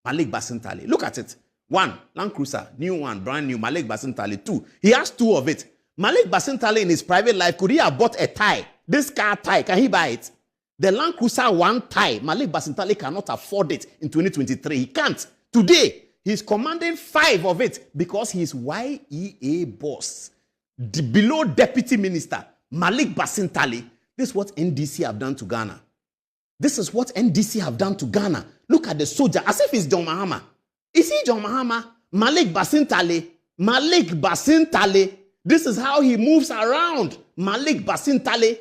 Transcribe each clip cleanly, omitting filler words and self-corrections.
Malik Basintale. Look at it. 1, Land Cruiser, new one, brand new, Malik Basintale. 2, he has 2 of it. Malik Basintale in his private life, could he have bought a tie? This car tie, can he buy it? The Land Cruiser 1 tie, Malik Basintale cannot afford it in 2023. He can't. Today, he's commanding 5 of it because he's YEA boss. Below deputy minister, Malik Basintale. This is what NDC have done to Ghana. This is what NDC have done to Ghana. Look at the soldier, as if it's John Mahama. Is he John Mahama? Malik Basintale. Malik Basintale. This is how he moves around. Malik Basintale.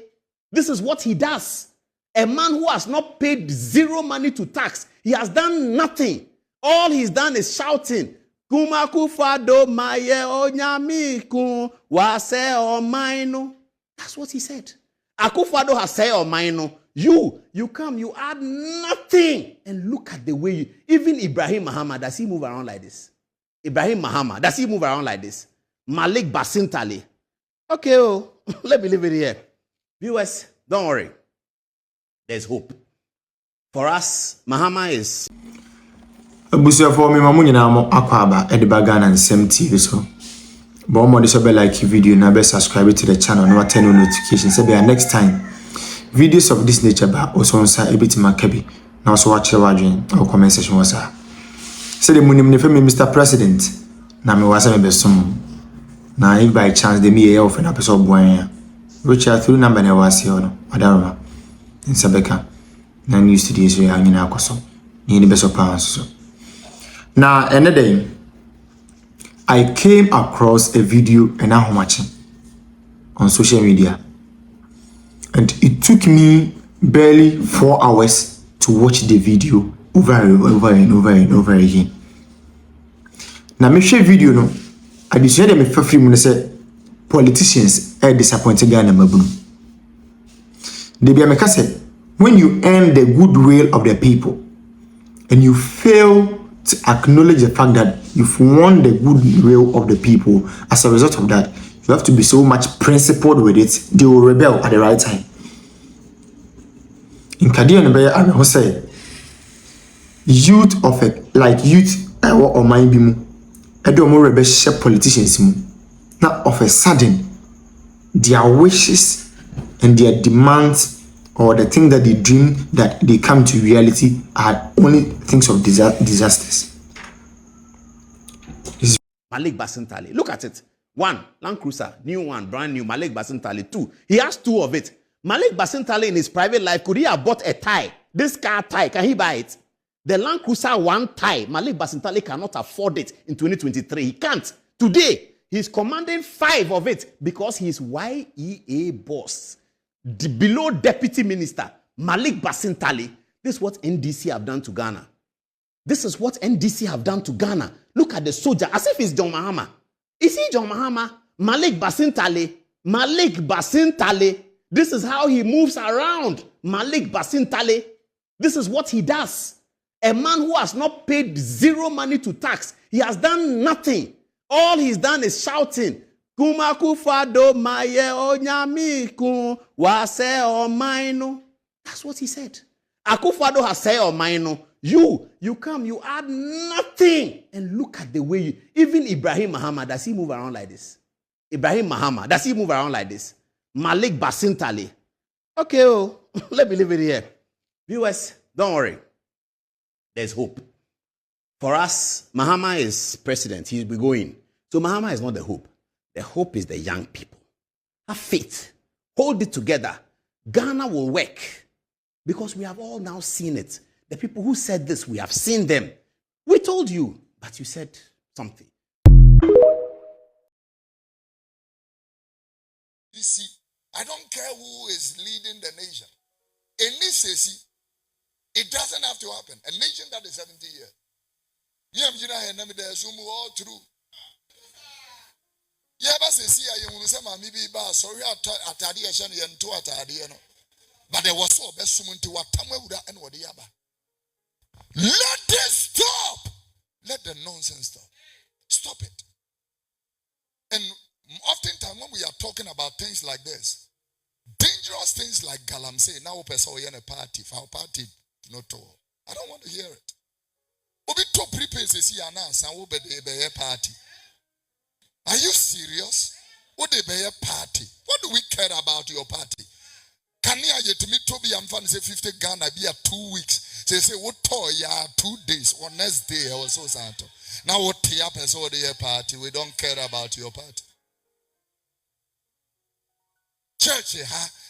This is what he does. A man who has not paid 0 money to tax. He has done nothing. All he's done is shouting. Kumakufado maye onyamiku wase omaino. That's what he said. Akufado has said omaino. You come, you add nothing. And look at the way you, even Ibrahim Mahama, does he move around like this? Ibrahim Mahama, does he move around like this? Malik Basintale. Okay, let me leave it here. Viewers, don't worry. There's hope. For us, Mahama is... Abusia for me, mamu nyina mo akwaba ediba Ghana Nsem TV so. But more this be like video na be subscribe to the channel and turn on notifications. So be next time videos of this nature ba also onsa ebitima kabi na also watch the wadwen or comment section wasa. Say the munim ne femi Mr. President na me wasa me besom. Na if by chance de me e ofe na person boan which are through number na wase no. Adaroma. Nsabeka na news today so ya nyina akoso. Ni beso pounds so. Now, another day, I came across a video and I'm watching on social media. And it took me barely 4 hours to watch the video over and over again. Now, me share video no. I decided me for free when say politicians are disappointed Ghana mabunu. They be make say when you earn the goodwill of the people and you fail to acknowledge the fact that you've won the goodwill of the people, as a result of that, you have to be so much principled with it, they will rebel at the right time. In Kadia Nebe, I will say, youth of it, like youth or mind bimu, I don't more rebel politicians, not of a sudden, their wishes and their demands or the thing that they dream that they come to reality are only things of disasters. Malik Basintale. Look at it. 1, Land Cruiser, new one, brand new, Malik Basintale. 2, he has 2 of it. Malik Basintale in his private life, could he have bought a tie? This car tie, can he buy it? The Land Cruiser 1 tie, Malik Basintale cannot afford it in 2023. He can't. Today, he's commanding 5 of it because he's YEA boss. Below deputy minister, Malik Basintale. This is what NDC have done to Ghana. This is what NDC have done to Ghana. Look at the soldier, as if it's John Mahama. Is he John Mahama? Malik Basintale. Malik Basintale. This is how he moves around. Malik Basintale. This is what he does. A man who has not paid 0 money to tax. He has done nothing. All he's done is shouting. Kumakufado maye onyamiku wase omaino. That's what he said. Akufado has said omaino. You come, you add nothing. And look at the way you, even Ibrahim Mahama, does he move around like this? Ibrahim Mahama, does he move around like this? Malik Basintale. Okay, let me leave it here. Viewers, don't worry. There's hope. For us, Mahama is president. He'll be going. So Mahama is not the hope. The hope is the young people. Have faith. Hold it together. Ghana will work. Because we have all now seen it. The people who said this, we have seen them. We told you, but you said something. You see, I don't care who is leading the nation. In this case, it doesn't have to happen. A nation that is 70 years. All through. Yeah, but see, I will say, maybe sorry, but there was so best someone to what time and what the other. Let this stop. Let the nonsense stop. Stop it. And oftentimes when we are talking about things like this, dangerous things like galamsey, now person in a party, for our party not to. I don't want to hear it. Obi to space is here now, and will be the party. Are you serious? What they be a party? What do we care about your party? Can you get me to be and say 50 Ghana be a 2 weeks? Say what toy ya 2 days or next day or so santo. Now what tea up and so the party? We don't care about your party. Church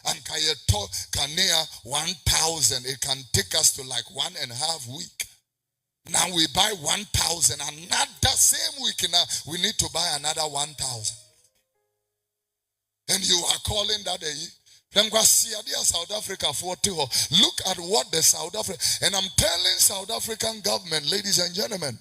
and can near 1,000. It can take us to like 1.5 weeks. Now we buy 1,000 and not the same week now we need to buy another 1,000. And you are calling that a South Africa 40. Look at what the South Africa, and I'm telling South African government, ladies and gentlemen,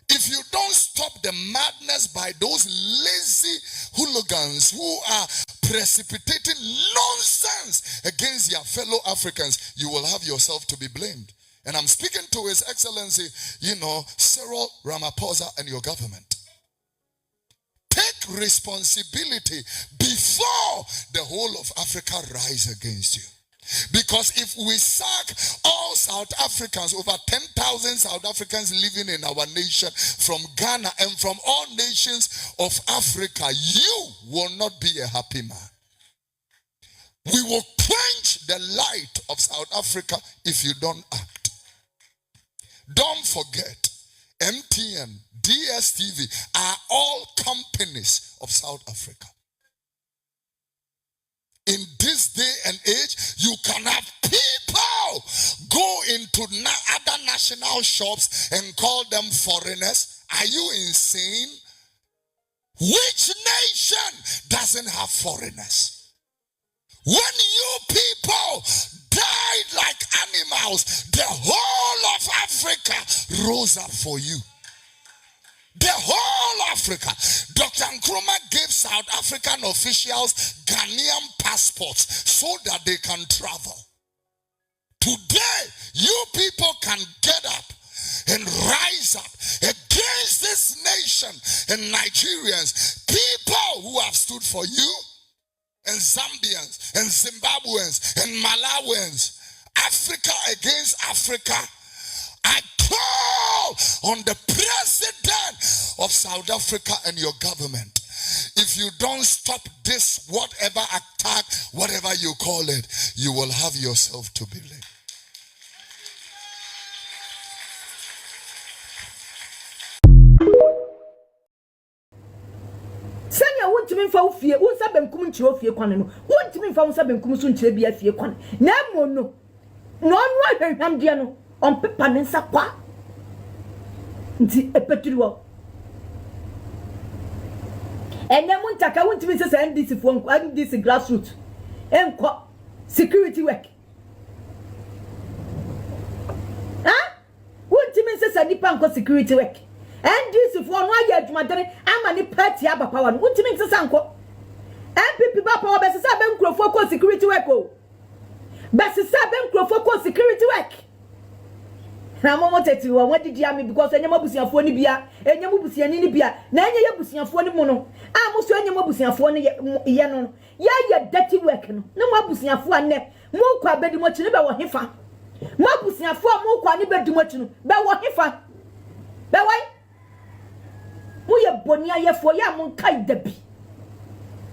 if you don't stop the madness by those lazy hooligans who are precipitating nonsense against their fellow Africans, you will have yourself to be blamed. And I'm speaking to His Excellency, Cyril Ramaphosa and your government. Take responsibility before the whole of Africa rise against you. Because if we sack all South Africans, over 10,000 South Africans living in our nation from Ghana and from all nations of Africa, you will not be a happy man. We will quench the light of South Africa if you don't act. Don't forget, MTN, DSTV are all companies of South Africa. In this day and age, you can have people go into other national shops and call them foreigners. Are you insane? Which nation doesn't have foreigners? When you people died like animals, the whole of Africa rose up for you. The whole Africa. Dr. Nkrumah gave South African officials Ghanaian passports so that they can travel. Today, you people can get up and rise up against this nation and Nigerians, people who have stood for you, and Zambians, and Zimbabweans, and Malawians. Africa against Africa. I call on the president of South Africa and your government. If you don't stop this, whatever attack, whatever you call it, you will have yourself to blame. Sanya wontimi mfa wo fie wo nsa benkum nkyerɛ wo fie kwan no wontimi mfa wo nsa benkum so nkyerɛ bia fie kwan na mo no no ahwehwam de no on pepa ne nsa kwa nti epeturi wo enya mo ntaka wontimi sɛ NDC fo NDC grassroots enko security work wontimi sɛ nipa nko security work NDC for no aye adwumadere ama ni party aba power no untimi nsesa nko MPP ba power be sesa be nkrofo ko security work o be sesa be nkrofo ko security work na mo moteti wo wadidi ami because enyema busiafo ni bia enyema busiani ni bia na enye ye busiafo ni mu no a mo so enyema busiafo ni ye no ye dirty work no na mo busiafo ane mo kwa bedi mo chine be wo hefa mo busiafo mo kwa ni bedi mo chine be wo hefa be wai Muye bonia yefo ya monkai dabi.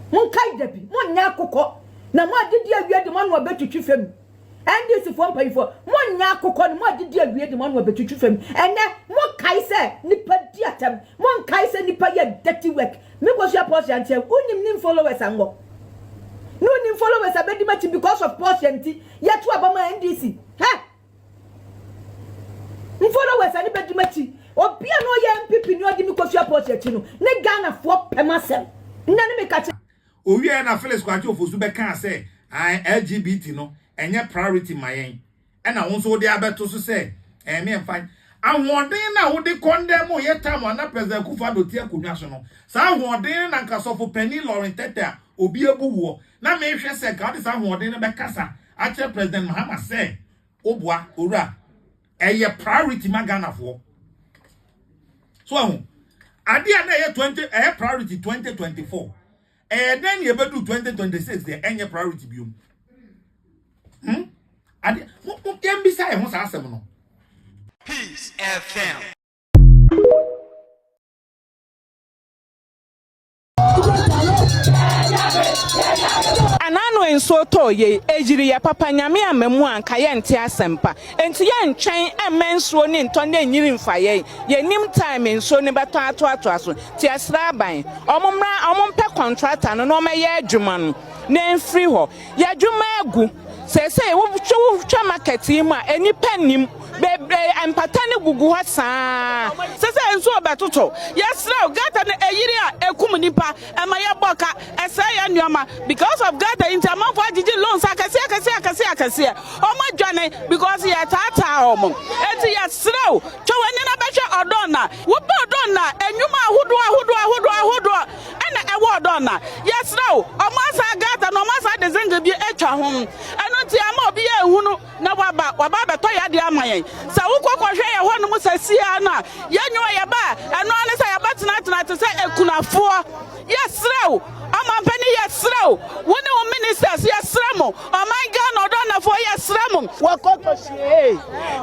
Monkai dabi. Monya akokɔ. Na mo adidi awie de mo no abetutwi fam. NDC fo mpayifo. Monya akokɔ no mo adidi awie de mo no abetutwi fam. Ene mo kai se nipa di atam. Mo kai se nipa ye dirty work. Me go share portion ante. Unim nim followers ango. No nim followers abedi machi because of portion ante. Yetu abama NDC. Ha. Nim followers ani bedi machi. Obia no ye MPP no adi mi kofia project no ne Ghana fo pemasem nna ne me kache owie na Felix Kwachi ofosu be kan say LGBT no enye priority mayen e na won so de abeto so say me mfa ahoden na wo de condemn ye time na president Akufo-Addo tie akonwa so no sa ahoden na nkasofo Penny Lauren Tete obi ebuwo na me hwe say ka de sa ahoden be kasa a che president Mahama say obua owura eye priority ma Ghana fo. So adia na ye 20 priority 2024 then you bedu 2026 the any priority biom adia mo mbisa e ho sa asem no Peace FM nso to ye ejiri ya papa nyame amamu anka ye nte asempa enti ye ntwen emensuo ni nto na enyiri mfa ye nim time nso ni beto ato aso ti asra ban omompe contractor no no meye adwuma no na mfiri ho ye adwuma agu se wo twa market yi mu a enipa nim bebre empatane gugu ha saa se nso obetoto yesra gata na eyiri a ekum nipa ema ye boka esa ya nneoma because of gata interman for agigi loans akase omo dwane because ye tata omo enti yesra twa na behwe odona wo ba odona enwuma ahodo ana ewo odona yesra omo asa gata no omo asa dezenga bi etwa ho eno ti ama obi ye ehunu na waba beto ya de amayen sa wukokwohwe ye ho no musasia na yanyo ye ba eno ane sa ya batena te se ekunafo yesrew amampani yesrew woni wo ministers yesremo o my god no don na fo yesremo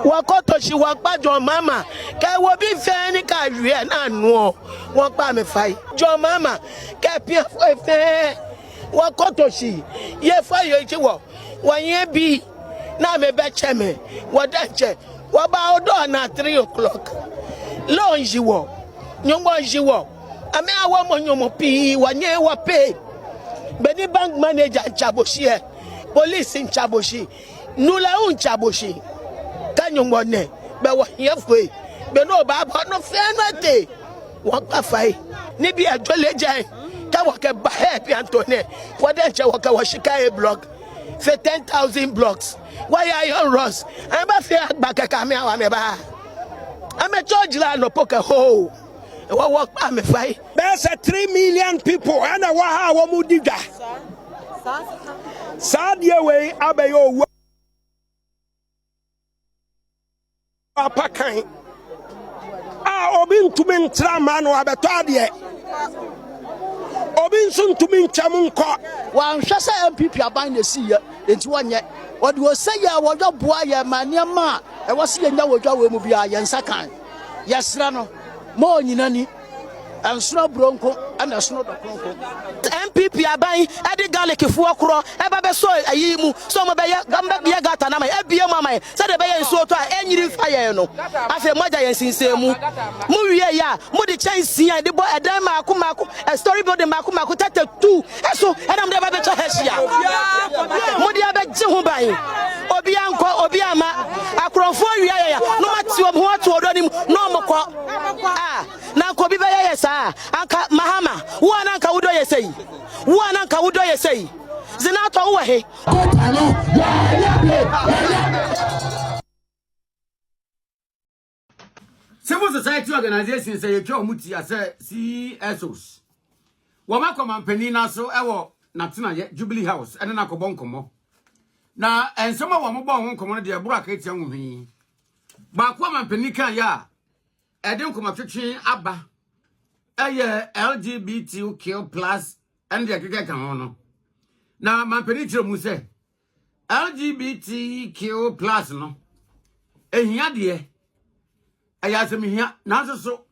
wakotoshi wakpajo mama ke wo bi fe ni ka hwe na nu won pa me fai jo mama ke pia fe wakotoshi ye fa yo ji wo yen bi na me be cheme wodanche waba odo na 3 o'clock lonji wo nyombo jiwo ame awo mo nyomo pi wanye wa pay beni bank manager chaboshi police in chaboshi nula un chaboshi kanyombo ne be wo yefwe be no ba no fe nate won pa fai ni bi ajoleje ka wo ke ba help antone wodanche wo ka wo shika e block for 10,000 blocks. Why are you Ross? I'm a fair back a camera. I'm a George Lano poker hole. What walk I'm a fight? There's a 3 million people and a Waha Mudiga. Sadia way, Abayo Pakai. Obin to mean Traman or Abatadia. Obinson to mean Chamunko. One Shasa MPP are buying the sea into 1 year. What was say ya was your boy, Manyama? I was seeing now with your movie, Yansakan. Yes, Rano, more Ninani, and Snow Bronco, and a Snow Bronco. MPP are buying Eddie Garlic if walk raw, ever saw a yimu, some of Gamba Gata, Ebia Mama, said a bay so to any fire. No, I feel Mother and Sinsemu. Muria, Moody Chase, the boy, a dime Makumaku, a storyboard, the Makumaku, 2, so, and I'm never better Hesia. Modia Bejubai, Obianco, Obiama, Acroforia, no matter what to order him, no more. Ah, now Kobi Bayasa, Anka Mahama, one Anka Udo say, one Anka Udo say, Zinato away. Civil society organizations say you muti as CSOs. Wama command penina so ewo natina Jubilee House and na kobon komo. Na and some of wamo bon komo de bura ka tia nwhi. Ba kwa man penika ya edin koma twetwe aba. Eye LGBTQ+ and the keke kan ho no. Na man penitire mu se LGBTQ+ no. Ehia de Ayasemi now so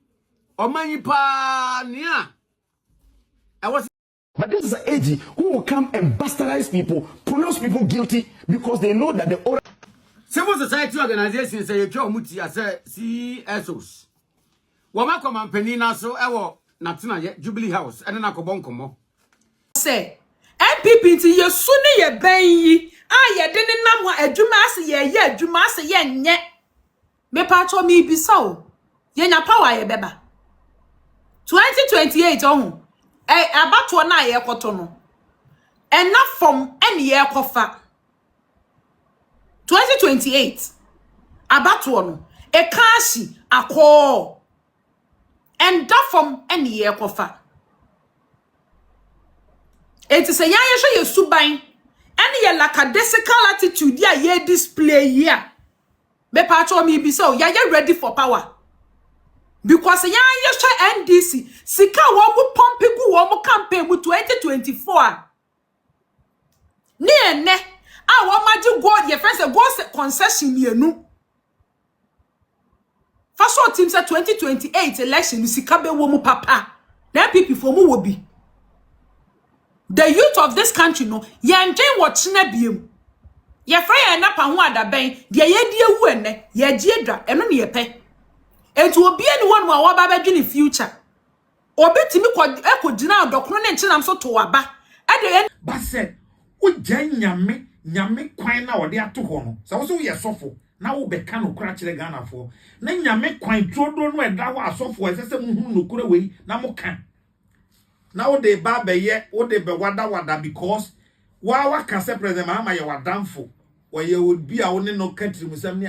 Omani pa nia. But this is an AG who will come and bastardize people, pronounce people guilty because they know that the order. Civil society organizations say you muti as CSOs. Wama command penina so ewo natina Jubilee House and na kobon komo. Say MPP ti ye suni ye ben yi a ye de ne nam ho adwuma ase ye adwuma ase ye nye me pacho mi bisa o ye nya power ye beba 2028 ohun abato na ye koto no enough from any ye kofa 2028 abato no e kashi akọ and that from any ye kofa it is a yan ye suban any ye lackadaisical attitude ya ye display here me pacho mi bi so ya ready for power because yan ye NDC sika wo mu pompe gu wo mu campaign mu 2024 ni ene a wo maji go ye friends go concession yenu first team say 2028 election sika be wo mu papa na people for mu wo bi the youth of this country no yenjen watch na biem ye frɛ na pa ho adaben de ye die wu ene ye gie dwa eno ne ye pɛ enti obi ani won wa ba ba dwene future obi timi ekogina adokno ne nkyinam so to waba ade ba se o gyan nyame kwan na ode ato ho no se wo so ye sofo na wo beka no kura kire Ghana fo na nyame kwan todo no eda ho asofo esese muhu no kura wei na mo kan na wo de ba be ye wo de be wada because wa ka se president ma ye wadamfo wo ye would be a wo ne no country musam ni